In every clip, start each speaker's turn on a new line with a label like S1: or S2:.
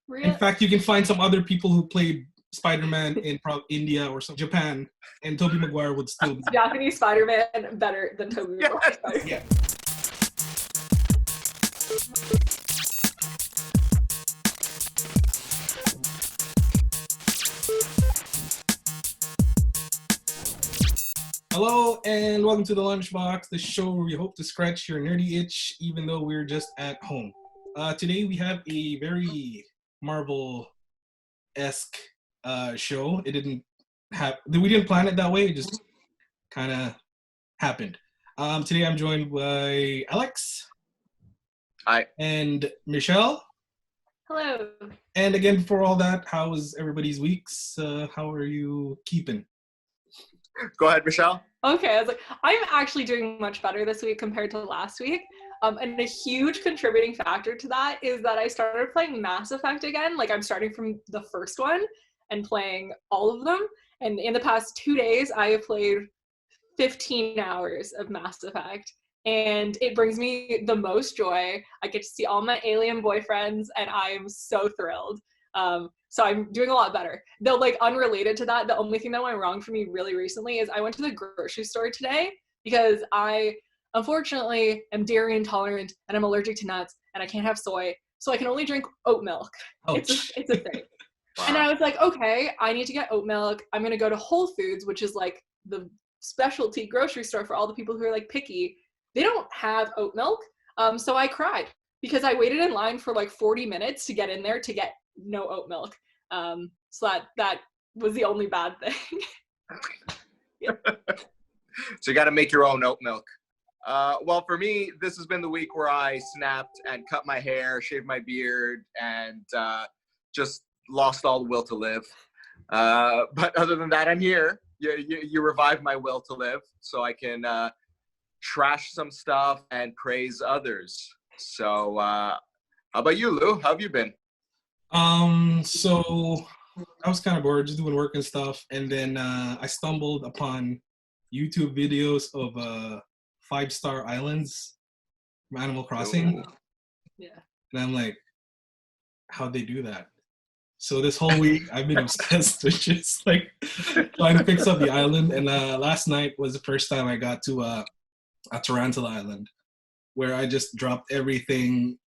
S1: Really?
S2: In fact, you can find some other people who played Spider-Man in India or some Japan, and Tobey Maguire would still be.
S1: Japanese Spider-Man better than Tobey Maguire Spider-Man.
S2: Yeah. Hello and welcome to the Lunchbox, the show where we hope to scratch your nerdy itch even though we're just at home. Today we have a very Marvel-esque show. We didn't plan it that way, it just kind of happened. Today I'm joined by Alex.
S3: Hi.
S2: And Michelle.
S1: Hello.
S2: And again, before all that, how was everybody's weeks? How are you keeping?
S3: Go ahead, Michelle.
S1: Okay, I'm actually doing much better this week compared to last week. And a huge contributing factor to that is that I started playing Mass Effect again. I'm starting from the first one and playing all of them. And in the past 2 days, I have played 15 hours of Mass Effect. And it brings me the most joy. I get to see all my alien boyfriends, and I am so thrilled. So I'm doing a lot better. Though, unrelated to that, the only thing that went wrong for me really recently is I went to the grocery store today because I, unfortunately, am dairy intolerant and I'm allergic to nuts and I can't have soy, so I can only drink oat milk.
S2: Ouch.
S1: It's a thing.
S3: Wow.
S1: And I was like, okay, I need to get oat milk. I'm going to go to Whole Foods, which is the specialty grocery store for all the people who are picky. They don't have oat milk. So I cried because I waited in line for 40 minutes to get in there to get no oat milk. So that was the only bad thing. Yeah.
S3: So you got to make your own oat milk. Well, for me, this has been the week where I snapped and cut my hair, shaved my beard, and just lost all the will to live. But other than that, I'm here. You revived my will to live so I can trash some stuff and praise others. So how about you, Lou? How have you been?
S2: So I was kind of bored, just doing work and stuff, and then I stumbled upon YouTube videos of 5-star islands from Animal Crossing.
S3: Ooh.
S1: Yeah.
S2: And I'm like, how'd they do that? So this whole week I've been obsessed with just trying to fix up the island. And last night was the first time I got to a Tarantula Island, where I just dropped everything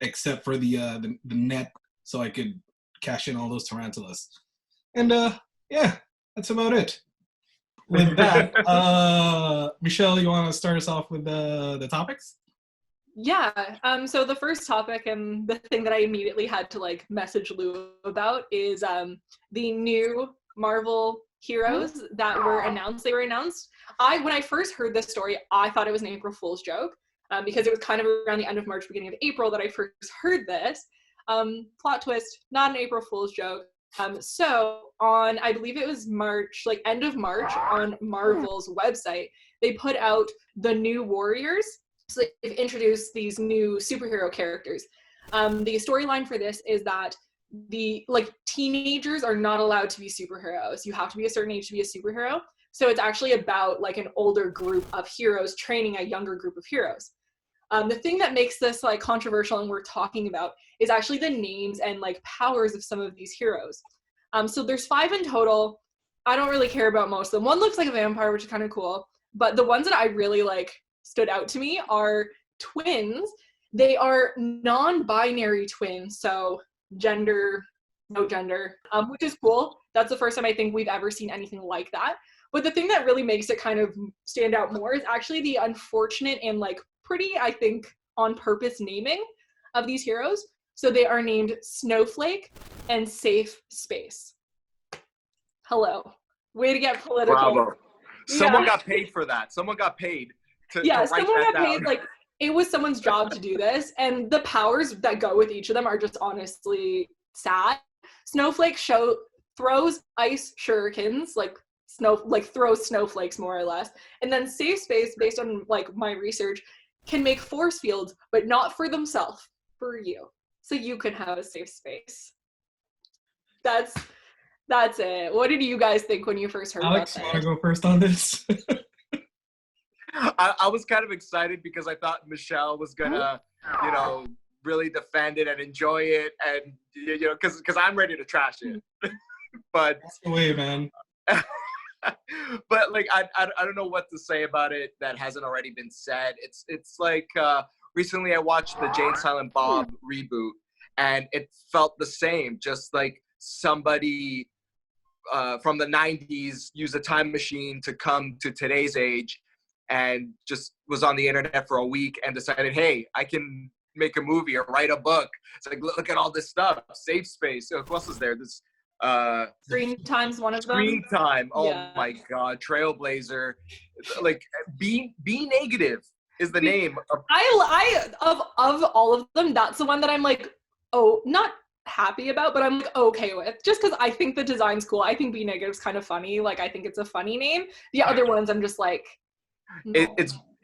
S2: except for the net, so I could cash in all those tarantulas. And yeah, that's about it. With that, Michelle, you want to start us off with the topics?
S1: Yeah. So the first topic and the thing that I immediately had to message Lou about is the new Marvel heroes that were announced. They were announced. When I first heard this story, I thought it was an April Fool's joke because it was kind of around the end of March, beginning of April that I first heard this. Plot twist, not an April Fool's joke. So on, I believe it was March, end of March, on Marvel's website, they put out the new Warriors. So they've introduced these new superhero characters. The storyline for this is that the teenagers are not allowed to be superheroes. You have to be a certain age to be a superhero. So it's actually about an older group of heroes training a younger group of heroes. The thing that makes this controversial and we're talking about is actually the names and powers of some of these heroes. So there's 5 in total. I don't really care about most of them. One looks like a vampire, which is kind of cool. But the ones that I really stood out to me are twins. They are non-binary twins, so no gender, which is cool. That's the first time I think we've ever seen anything like that. But the thing that really makes it kind of stand out more is actually the unfortunate and pretty, I think, on purpose naming of these heroes. So they are named Snowflake and Safe Space. Hello. Way to get political.
S3: Bravo.
S1: Yeah.
S3: Someone got paid for that. Someone got paid to write
S1: someone
S3: that
S1: got
S3: down.
S1: paid. It was someone's job to do this, and the powers that go with each of them are just honestly sad. Snowflake throws ice shurikens, throws snowflakes more or less, and then Safe Space, based on my research, can make force fields, but not for themselves, for you, so you can have a safe space. That's it. What did you guys think when you first heard
S2: Alex,
S1: about
S2: you
S1: that?
S2: want to go first on this?
S3: I was kind of excited because I thought Michelle was gonna, really defend it and enjoy it, and you know, because I'm ready to trash it. But
S2: That's the way, man.
S3: but like I don't know what to say about it that hasn't already been said. It's like recently I watched the Jay and Silent Bob reboot, and it felt the same. Just like somebody from the 90s used a time machine to come to today's age, and just was on the internet for a week and decided, hey, I can make a movie or write a book. It's like, look at all this stuff. Safe Space. Who else is there? This
S1: Screen Time's one of them.
S3: Screen Time. Oh
S1: Yeah.
S3: my God, Trailblazer. Like, be negative is the name.
S1: I of all of them, that's the one that I'm like, oh, not happy about, but I'm like okay with, just because I think the design's cool. I think Be Negative's kind of funny. Like, I think it's a funny name. The other ones, I'm just like, no.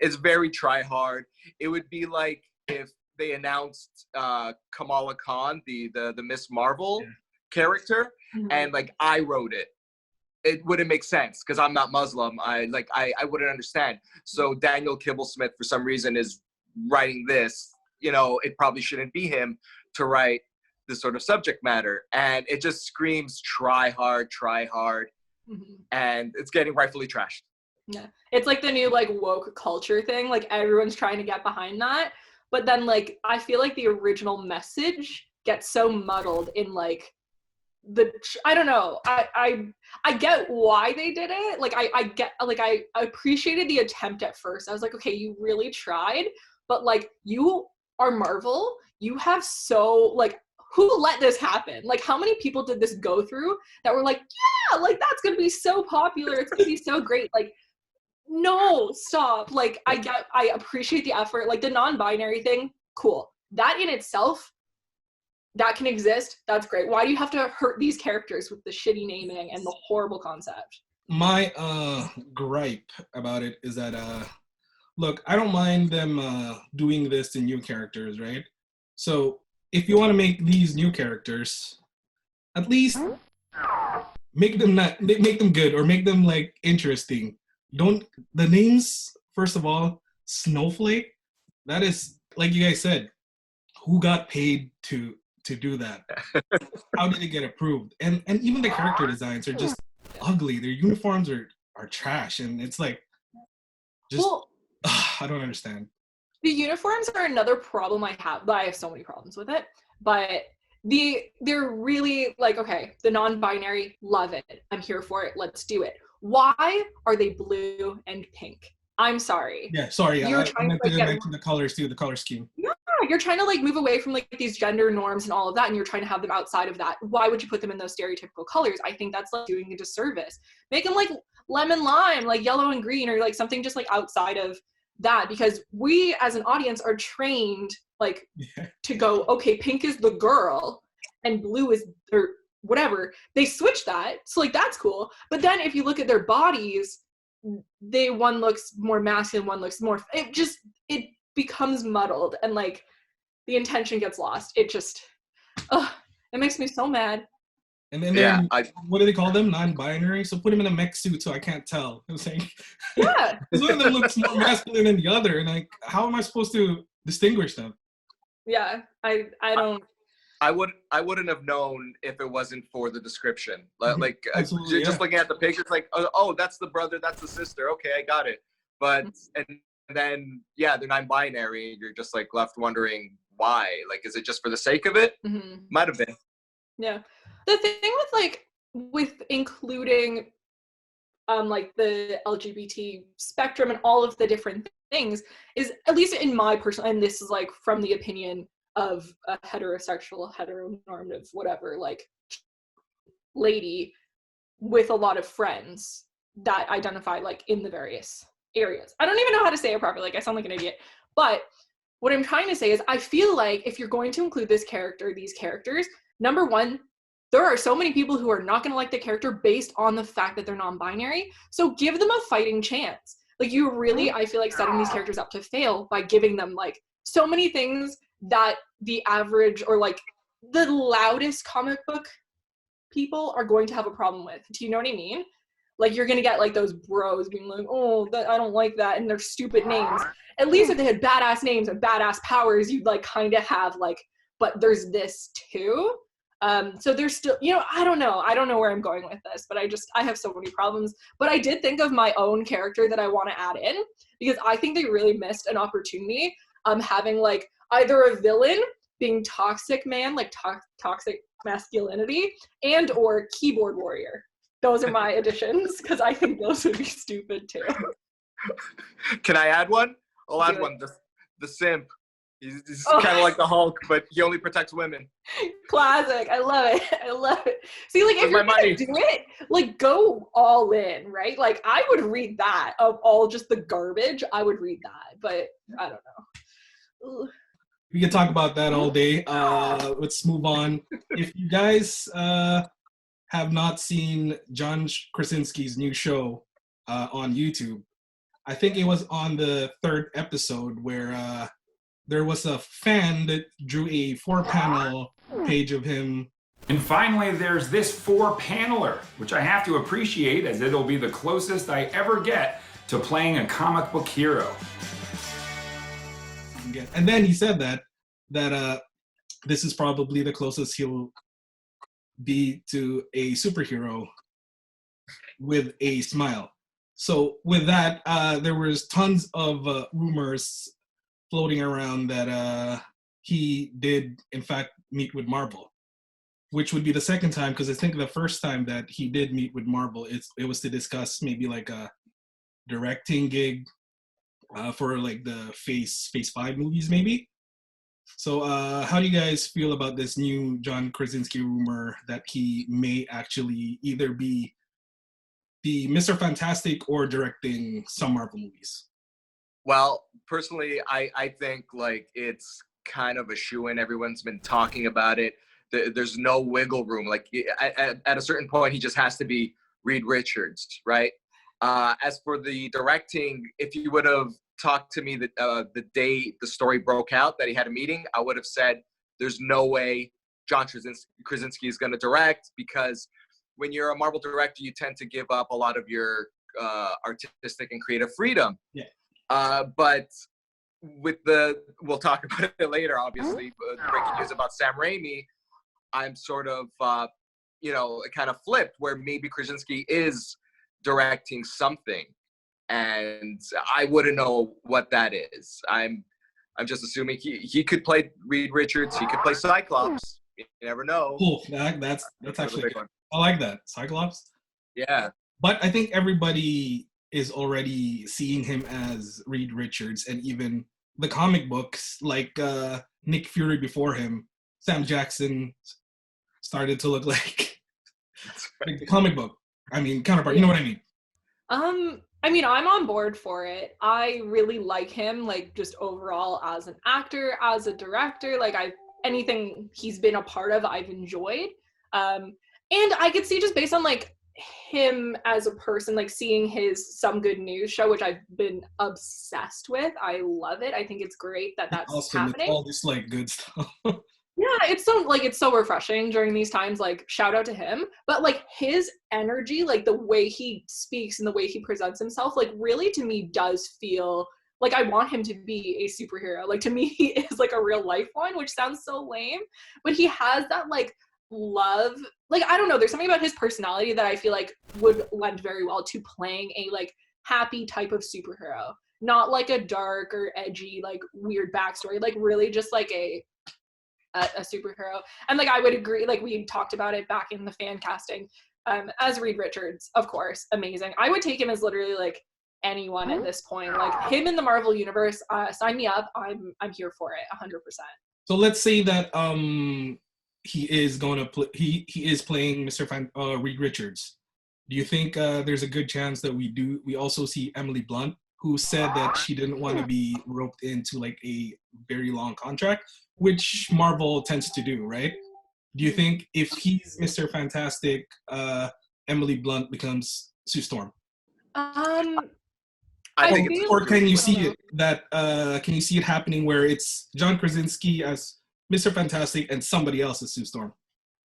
S3: It's very try hard. It would be like if they announced Kamala Khan, the Miss Marvel character, and like I wrote it. It wouldn't make sense because I'm not Muslim. I wouldn't understand. So Daniel Kibblesmith, for some reason, is writing this. You know, it probably shouldn't be him to write this sort of subject matter, and it just screams try hard, and it's getting rightfully trashed.
S1: Yeah, it's like the new like woke culture thing. Like, everyone's trying to get behind that, but then like I feel like the original message gets so muddled in like I don't know. I get why they did it. Like I appreciated the attempt at first. I was like, okay, you really tried, but like, you are Marvel. You have so like, who let this happen? Like, how many people did this go through that were like, yeah, like that's gonna be so popular. It's gonna be so great. Like, no, stop. Like, I appreciate the effort. Like, the non-binary thing, cool. That in itself, that can exist. That's great. Why do you have to hurt these characters with the shitty naming and the horrible concept?
S2: My gripe about it is that look, I don't mind them doing this to new characters, right? So if you want to make these new characters, at least make them good, or make them like interesting. Don't the names, first of all, Snowflake, that is, like you guys said, who got paid to do that? How did it get approved? And even the character designs are just ugly. Their uniforms are trash, and it's like, just I don't understand.
S1: The uniforms are another problem I have, but I have so many problems with it. But they're really like, okay, the non-binary, love it. I'm here for it. Let's do it. Why are they blue and pink? I'm sorry.
S2: Yeah, sorry.
S1: You're
S2: I meant to mention the colors too, the color scheme.
S1: Yeah, you're trying to like move away from like these gender norms and all of that, and you're trying to have them outside of that. Why would you put them in those stereotypical colors? I think that's like doing a disservice. Make them like lemon lime, like yellow and green, or like something just like outside of that, because we as an audience are trained like to go, okay, pink is the girl and blue is, or whatever. They switch that, so like that's cool. But then if you look at their bodies, one looks more masculine, one looks more, it becomes muddled, and like the intention gets lost. It just it makes me so mad.
S2: And then what do they call them? Non-binary. So put him in a mech suit so I can't tell. I'm saying,
S1: yeah,
S2: because one of them looks more masculine than the other, and like, how am I supposed to distinguish them?
S1: Yeah, I don't.
S3: I wouldn't have known if it wasn't for the description. Like just looking at the pictures, like, oh, that's the brother, that's the sister. Okay, I got it. But and then they're non-binary. You're just like left wondering why. Like, is it just for the sake of it?
S1: Mm-hmm.
S3: Might have been.
S1: Yeah, the thing with including like the LGBT spectrum and all of the different things is, at least in my personal, and this is like from the opinion of a heterosexual, heteronormative, whatever, like lady with a lot of friends that identify like in the various areas. I don't even know how to say it properly. Like, I sound like an idiot. But what I'm trying to say is, I feel like if you're going to include these characters, number one, there are so many people who are not going to like the character based on the fact that they're non-binary. So give them a fighting chance. Like, you really, I feel like, setting these characters up to fail by giving them like so many things that the average or like the loudest comic book people are going to have a problem with. Do you know what I mean? Like you're gonna get like those bros being like, oh, I don't like that, and they're stupid names. At least if they had badass names and badass powers, you'd like kind of have like, but there's this too. So there's still, I don't know where I'm going with this, but I have so many problems. But I did think of my own character that I want to add in, because I think they really missed an opportunity having like either a villain being toxic man, like toxic masculinity, and or keyboard warrior. Those are my additions, because I think those would be stupid too.
S3: Can I add one? I'll add one. The simp. He's kind of like the Hulk, but he only protects women.
S1: Classic. I love it. See, like, if you're gonna do it, like, go all in, right? Like, I would read that. Of all just the garbage, I would read that. But I don't know. Ugh.
S2: We can talk about that all day. Let's move on. If you guys have not seen John Krasinski's new show on YouTube, I think it was on the 3rd episode where there was a fan that drew a 4-panel page of him.
S4: And finally, there's this 4-paneler, which I have to appreciate, as it'll be the closest I ever get to playing a comic book hero.
S2: And then he said that this is probably the closest he'll be to a superhero with a smile. So with that, there was tons of rumors floating around that he did, in fact, meet with Marvel, which would be the second time, because I think the first time that he did meet with Marvel, it was to discuss maybe like a directing gig for like the Phase 5 movies, maybe. So how do you guys feel about this new John Krasinski rumor that he may actually either be Mr. Fantastic or directing some Marvel movies?
S3: Well, personally, I think like it's kind of a shoo-in. Everyone's been talking about it. There's no wiggle room. Like at a certain point, he just has to be Reed Richards, right? As for the directing, if you would have talked to me the day the story broke out that he had a meeting, I would have said there's no way John Krasinski is going to direct, because when you're a Marvel director, you tend to give up a lot of your artistic and creative freedom. Yeah. But with we'll talk about it later, obviously, breaking news about Sam Raimi, I'm sort of, kind of flipped, where maybe Krasinski is directing something, and I wouldn't know what that is. I'm just assuming he could play Reed Richards, he could play Cyclops. You never know.
S2: Cool. That's actually good. I like that. Cyclops?
S3: Yeah.
S2: But I think everybody is already seeing him as Reed Richards, and even the comic books, like Nick Fury before him, Sam Jackson started to look like the comic book. I mean, counterpart. You know what I mean?
S1: I mean, I'm on board for it. I really like him, like, just overall as an actor, as a director. Like, anything he's been a part of, I've enjoyed. And I could see, just based on like him as a person, like seeing his Some Good News show, which I've been obsessed with. I love it. I think it's great that that's awesome. Happening.
S2: It's all this like good stuff.
S1: Yeah, it's so refreshing during these times. Like, shout out to him. But like his energy, like the way he speaks and the way he presents himself, like really to me does feel like I want him to be a superhero. Like, to me, he is like a real life one, which sounds so lame, but he has that like love. Like, I don't know, there's something about his personality that I feel like would lend very well to playing a like happy type of superhero, not like a dark or edgy like weird backstory, like really just like a superhero. And like I would agree, like we talked about it back in the fan casting, as Reed Richards, of course, amazing. I would take him as literally like anyone at this point, like him in the Marvel universe. Sign me up. I'm here for it 100%.
S2: So let's say that he is going to he is playing Mr. Reed Richards. Do you think there's a good chance that we also see Emily Blunt, who said that she didn't want to be roped into like a very long contract, which Marvel tends to do, right? Do you think if he's Mr. Fantastic, Emily Blunt becomes Sue Storm?
S3: I think
S2: or can you see it that can you see it happening where it's John Krasinski as Mr. Fantastic and somebody else as Sue Storm?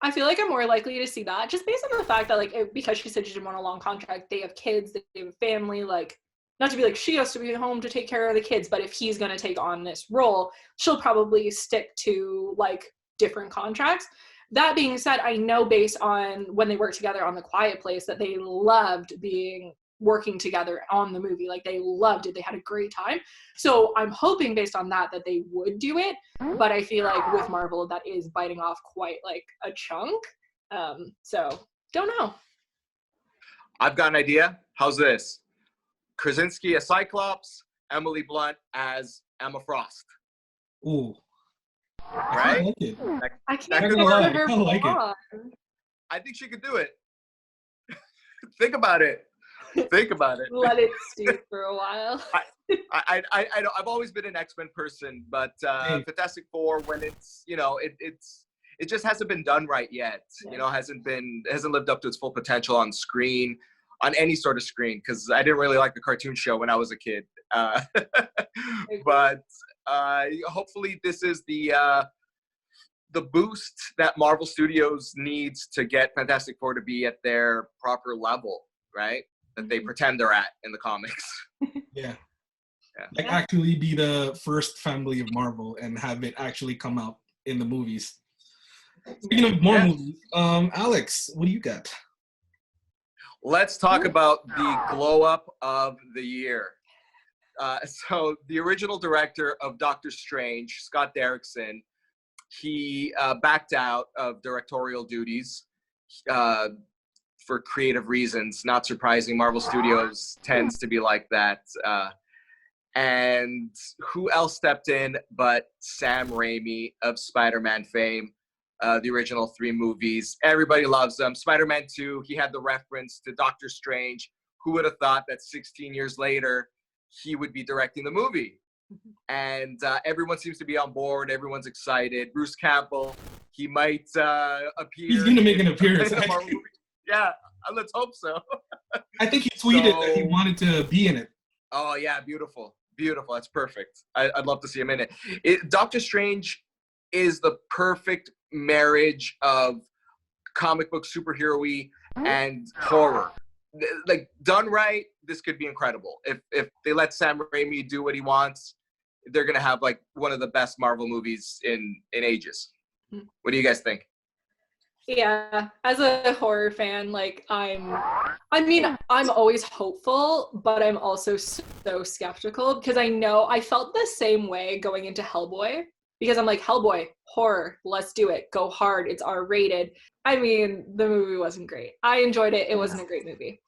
S1: I feel like I'm more likely to see that just based on the fact that like because she said she didn't want a long contract, they have kids, they have a family, like not to be like she has to be home to take care of the kids, but if he's going to take on this role, she'll probably stick to like different contracts. That being said, I know based on when they worked together on The Quiet Place that they loved working together on the movie. Like they loved it. They had a great time. So I'm hoping based on that they would do it. But I feel like with Marvel, that is biting off quite like a chunk. So don't know.
S3: I've got an idea. How's this? Krasinski as Cyclops, Emily Blunt as Emma Frost.
S2: Ooh.
S3: Right?
S2: I like it.
S1: I can't
S2: gonna lie,
S1: her
S2: I like it.
S3: I think she could do it. Think about it. Think about it.
S1: Let it stew for a while.
S3: I know I've always been an X-Men person, but Fantastic Four, when it's it just hasn't been done right yet. Yeah. You know, hasn't lived up to its full potential on screen, on any sort of screen. Because I didn't really like the cartoon show when I was a kid. But hopefully this is the boost that Marvel Studios needs to get Fantastic Four to be at their proper level, right? That they pretend they're at in the comics.
S2: Yeah. Like actually be the first family of Marvel and have it actually come out in the movies. Speaking of more movies, Alex, what do you got?
S3: Let's talk about the glow up of the year. So the original director of Doctor Strange, Scott Derrickson, he backed out of directorial duties for creative reasons. Not surprising. Marvel Studios tends to be like that. And who else stepped in but Sam Raimi of Spider-Man fame, the original 3 movies. Everybody loves them. Spider-Man 2, he had the reference to Doctor Strange. Who would have thought that 16 years later, he would be directing the movie? And everyone seems to be on board. Everyone's excited. Bruce Campbell, he might appear.
S2: He's going to make an appearance.
S3: Yeah, let's hope so.
S2: I think he tweeted that he wanted to be in it.
S3: Oh, yeah, beautiful. Beautiful. That's perfect. I'd love to see him in it. Doctor Strange is the perfect marriage of comic book superhero-y and horror. Like, done right, this could be incredible. If they let Sam Raimi do what he wants, they're going to have, like, one of the best Marvel movies in ages. What do you guys think?
S1: Yeah, as a horror fan, like I'm always hopeful, but I'm also so skeptical because I felt the same way going into Hellboy because I'm like, Hellboy, horror, let's do it. Go hard. It's R-rated. I mean, the movie wasn't great. I enjoyed it. It wasn't a great movie.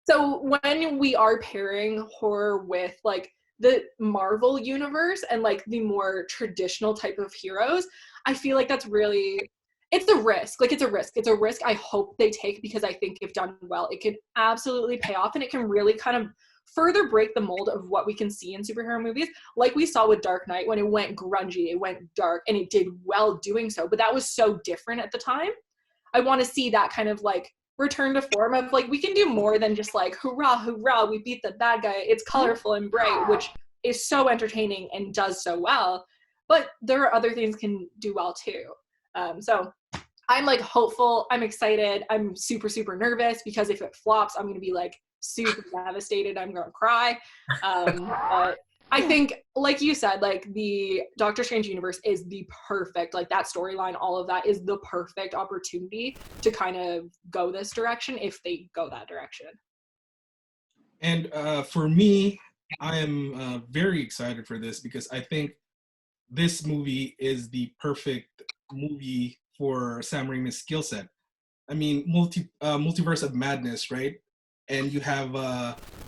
S1: So when we are pairing horror with like the Marvel universe and like the more traditional type of heroes, I feel like that's really... It's a risk. Like, it's a risk. It's a risk I hope they take because I think if done well, it can absolutely pay off and it can really kind of further break the mold of what we can see in superhero movies. Like we saw with Dark Knight when it went grungy, it went dark, and it did well doing so. But that was so different at the time. I want to see that kind of like return to form of like, we can do more than just like, hurrah, hurrah, we beat the bad guy. It's colorful and bright, which is so entertaining and does so well. But there are other things can do well too. So I'm like hopeful, I'm excited, I'm super, super nervous because if it flops, I'm going to be like super devastated, I'm going to cry. But I think, like you said, like the Doctor Strange universe is the perfect, like that storyline, all of that is the perfect opportunity to kind of go this direction if they go that direction.
S2: And for me, I am very excited for this because I think this movie is the perfect movie for Sam Raimi's skill set. I mean, Multiverse of Madness, right? And you have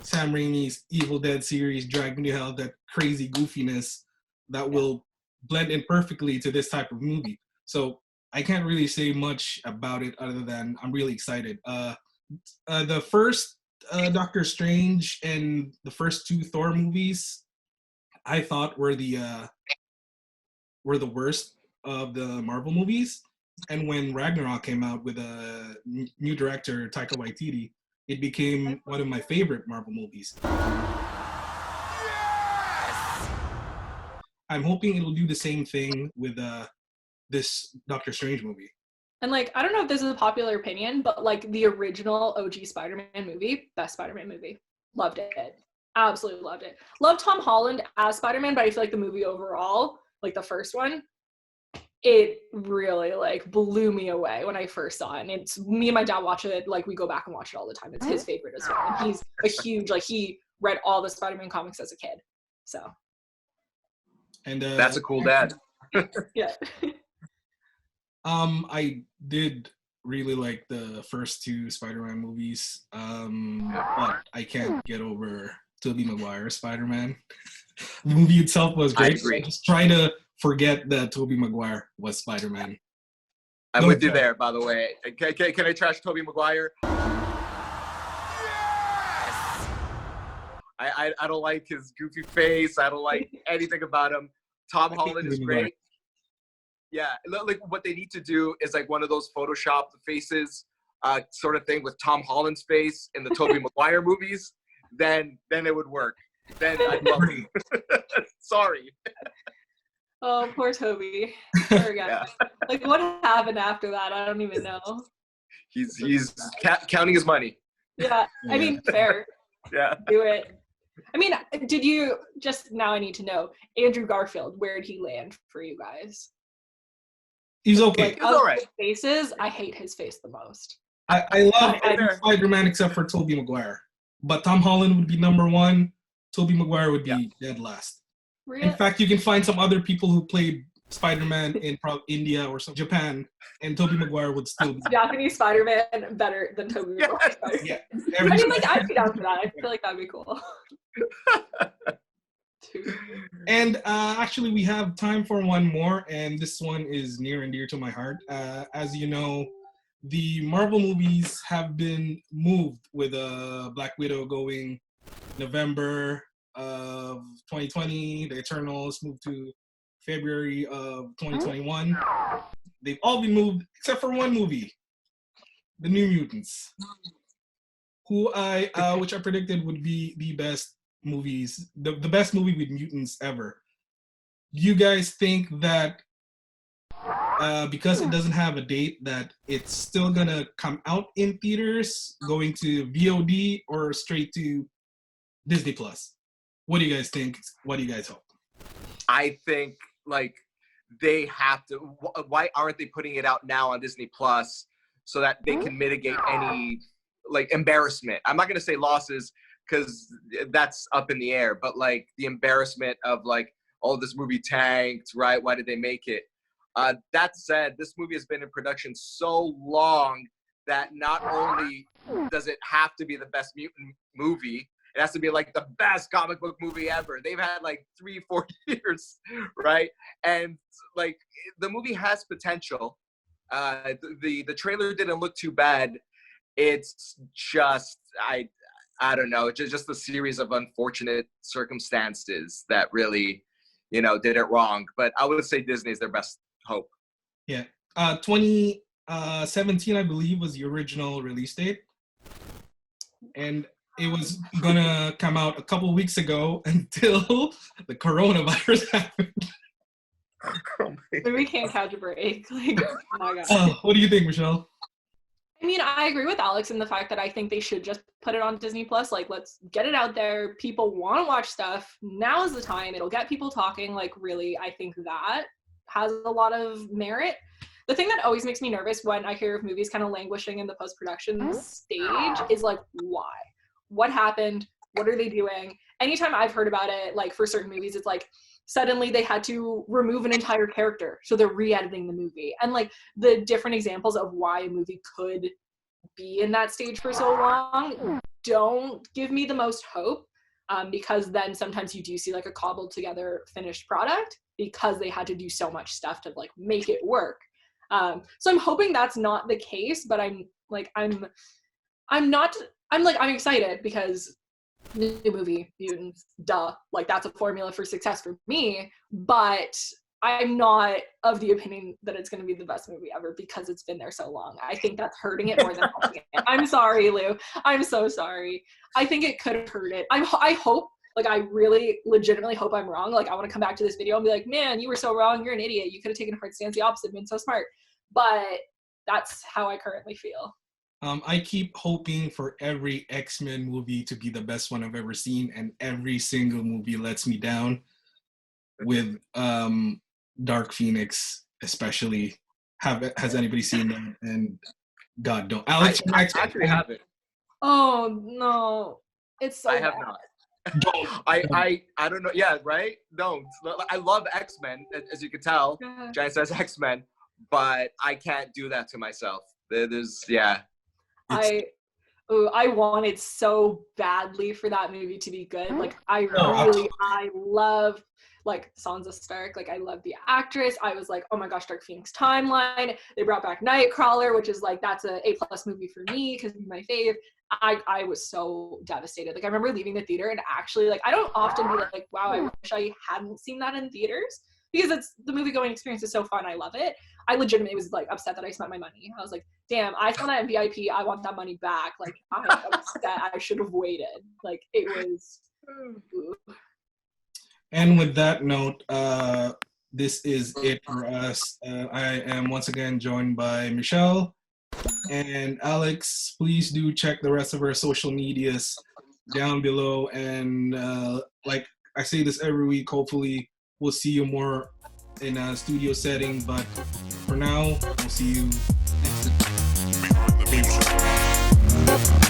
S2: Sam Raimi's Evil Dead series dragging you out that crazy goofiness that will blend in perfectly to this type of movie. So I can't really say much about it other than I'm really excited. The first Doctor Strange and the first 2 Thor movies, I thought were the worst of the Marvel movies. And when Ragnarok came out with a new director, Taika Waititi, it became one of my favorite Marvel movies. Yes! I'm hoping it'll do the same thing with this Doctor Strange movie.
S1: And like, I don't know if this is a popular opinion, but like the original OG Spider-Man movie, best Spider-Man movie. Loved it. Absolutely loved it. Loved Tom Holland as Spider-Man, but I feel like the movie overall, like the first one, it really like blew me away when I first saw it. And it's me and my dad watch it, like we go back and watch it all the time. It's his favorite as well. And he's a huge, like he read all the Spider-Man comics as a kid. So.
S2: And
S3: that's a cool dad.
S1: Yeah.
S2: I did really like the first two Spider-Man movies, but I can't get over Tobey Maguire Spider-Man. The movie itself was great. So I just try to forget that Tobey Maguire was Spider-Man.
S3: I'm with you there, by the way. Can I trash Tobey Maguire? Yes! I don't like his goofy face. I don't like anything about him. Tom Holland is great. Yeah, like what they need to do is like one of those Photoshop faces sort of thing with Tom Holland's face in the Tobey Maguire movies. Then it would work. Then I'd love it. Sorry.
S1: Oh, poor Toby. Poor guy. Yeah. Like, what happened after that? I don't even know.
S3: He's counting his money.
S1: Yeah, I mean, fair.
S3: Yeah.
S1: Do it. I mean, did you, just now I need to know, Andrew Garfield, where did he land for you guys?
S2: He's okay.
S1: Like,
S3: he's all right.
S1: Faces, I hate his face the most.
S2: I love Spider-Man except for Tobey Maguire. But Tom Holland would be number one. Tobey Maguire would be dead last.
S1: Really?
S2: In fact, you can find some other people who played Spider-Man in India or some Japan, and Tobey Maguire would still be.
S1: Japanese Spider-Man better than Tobey Maguire.
S2: Yeah.
S1: I mean, like, I'd be down for that. I feel like that'd be cool.
S2: And actually, we have time for one more, and this one is near and dear to my heart. As you know, the Marvel movies have been moved, with Black Widow going November of 2020, The Eternals moved to February of 2021. They've all been moved except for one movie, The New Mutants, which I predicted would be the best movies, the best movie with mutants ever. Do you guys think that because it doesn't have a date, that it's still gonna come out in theaters, going to VOD, or straight to Disney Plus? What do you guys think? What do you guys hope?
S3: I think like they have to. Why aren't they putting it out now on Disney Plus so that they can mitigate any like embarrassment? I'm not gonna say losses, because that's up in the air, but like the embarrassment of like, oh, this movie tanked, right? Why did they make it? That said, this movie has been in production so long that not only does it have to be the best mutant movie, it has to be like the best comic book movie ever. They've had like 3-4 years, right? And like the movie has potential. The trailer didn't look too bad. It's just I don't know, just a series of unfortunate circumstances that really, did it wrong. But I would say Disney is their best hope.
S2: Yeah. 2017, I believe, was the original release date. And it was gonna come out a couple weeks ago until the coronavirus happened.
S1: We can't catch a break. Like, oh my God.
S2: What do you think, Michelle?
S1: I mean, I agree with Alex in the fact that I think they should just put it on Disney Plus. Like, let's get it out there. People want to watch stuff. Now is the time. It'll get people talking. Like, really, I think that has a lot of merit. The thing that always makes me nervous when I hear of movies kind of languishing in the post-production stage is like, why? What happened? What are they doing? Anytime I've heard about it, like for certain movies, it's like suddenly they had to remove an entire character, so they're re-editing the movie. And like the different examples of why a movie could be in that stage for so long don't give me the most hope, because then sometimes you do see like a cobbled together finished product because they had to do so much stuff to like make it work. So I'm hoping that's not the case, but I'm excited because new movie, mutants, duh, like that's a formula for success for me, but I'm not of the opinion that it's going to be the best movie ever because it's been there so long. I think that's hurting it more than helping it. I'm sorry, Lou. I'm so sorry. I think it could have hurt it. I hope, like I really legitimately hope I'm wrong. Like I want to come back to this video and be like, man, you were so wrong. You're an idiot. You could have taken a hard stance the opposite, been so smart. But that's how I currently feel.
S2: I keep hoping for every X-Men movie to be the best one I've ever seen, and every single movie lets me down. With Dark Phoenix, especially. Has anybody seen that? And God, don't. Alex,
S3: I actually haven't.
S1: Oh no, it's so
S3: I have
S1: bad.
S3: not.
S2: Don't.
S3: I don't know. Yeah, right? Don't. I love X-Men, as you can tell.
S1: Yeah.
S3: Giant says X-Men, but I can't do that to myself. There's, yeah.
S1: I wanted so badly for that movie to be good. Like I love like Sansa Stark. Like I love the actress. I was like, oh my gosh, Dark Phoenix timeline. They brought back Nightcrawler, which is like, that's a A+ movie for me because he's my fave. I was so devastated. Like I remember leaving the theater and actually like, I don't often be like, wow, I wish I hadn't seen that in theaters because the movie going experience is so fun. I love it. I legitimately was like upset that I spent my money. I was like, damn, I saw that in VIP. I want that money back. Like I'm upset. I should have waited. Like it was.
S2: And with that note, this is it for us. I am once again joined by Michelle and Alex. Please do check the rest of our social medias down below. And like I say this every week, hopefully we'll see you more in a studio setting. But for now, we'll see you next time.